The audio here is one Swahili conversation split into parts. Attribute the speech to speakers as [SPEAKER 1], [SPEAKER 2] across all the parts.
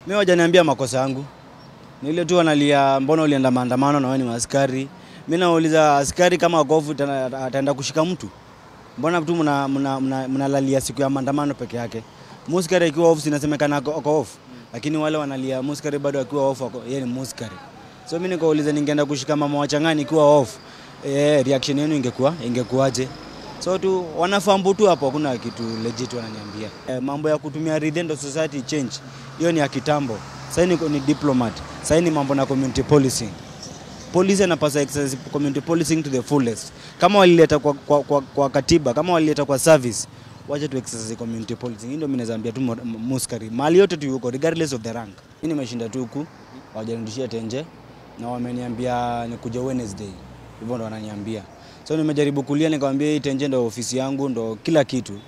[SPEAKER 1] Mimi hawajaniambia makosa yangu. Ni ile tu wanalia mbona ulienda maandamano na wewe ni askari. Mimi nauliza askari kama gofu ataenda kushika mtu. Mbona tu mnalalia siku ya maandamano peke yake. Muskari akiwa off inasemekana ako off. Lakini wale wanalia muskari bado akiwa off yeye ni muskari. So mimi nikauliza ningeenda kushika mama wa Changani ikiwa off. Reaction yenu ingekuaje? So tu wanafahamu tu hapo hakuna kitu legit wananiambia. Mambo ya kutumia Ridendo Society change. Hiyo ni ya kitambo. Sasa ni diplomat. Sasa ni mambo na community policing. Police anapasa exercise community policing to the fullest. Kama walileta kwa katiba, kama walileta kwa service, wacha tu exercise community policing. Ndio mimi nazaambia tu muskari. Mali yote tu yuko regardless of the rank. Mimi nimeshinda tu huku, hawajanirudishia tenje na wameniambia nikuje Wednesday. Hivyo ndo wananiambia. So nimejaribu kulia nikamwambia hii tenje ndo ofisi yangu ndo kila kitu.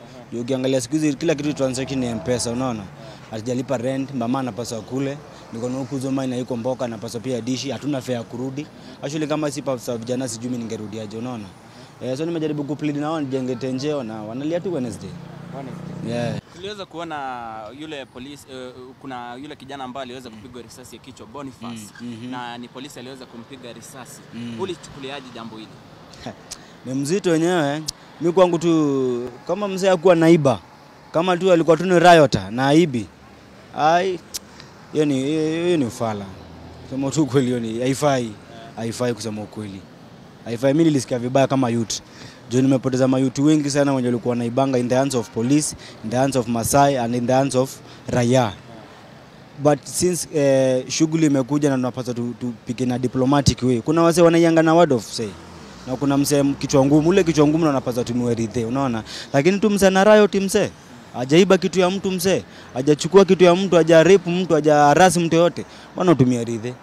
[SPEAKER 1] Ukiangalia siku hizi kila kitu transaction ni M-Pesa unaona. Hatujalipa rent, mama anapaswa kule. Niko na huku Zoma na yuko Mboka anapaswa pia dishi, hatuna fare ya kurudi. Actually kama si pasa vijana sijui mimi ningerudiaje unaona. So nimejaribu kuplead na wao nijenge tenjeo na wanalia tu Wednesday. Yeah.
[SPEAKER 2] Tuliweza kuona yule polisi kuna yule kijana ambaye aliweza kupigwa risasi ya kichwa Boniface na ni polisi aliweza kumpiga risasi. Ulichukuliaje jambo hili?
[SPEAKER 1] Ni mzito wenyewe. Mimi kwangu tu kama mzee hakuwa naiba. Kama tu alikuwa tu ni riota na aibi. Hiyo ni ufala. Kusema tu kweli hiyo ni haifai kusema ukweli. Haifai. Mimi nilisikia vibaya kama youth. Juu nimepoteza mayouth wengi sana wenye walikuwa naibanga in the hands of police, in the hands of Masai and in the hands of raia. But since shughuli imekuja na tunapaswa tupige na diplomatic way. Kuna wase wanaianga na word of say. Na kuna msee kichwa ngumu, ule kichwa ngumu anapaswa tumiwe ridhe, unaona? Lakini tu msee na riot msee. Hajaiba kitu ya mtu msee. Hajachukua kitu ya mtu, hajarape mtu, hajarasi mtu yote. Bwana utumia ridhe.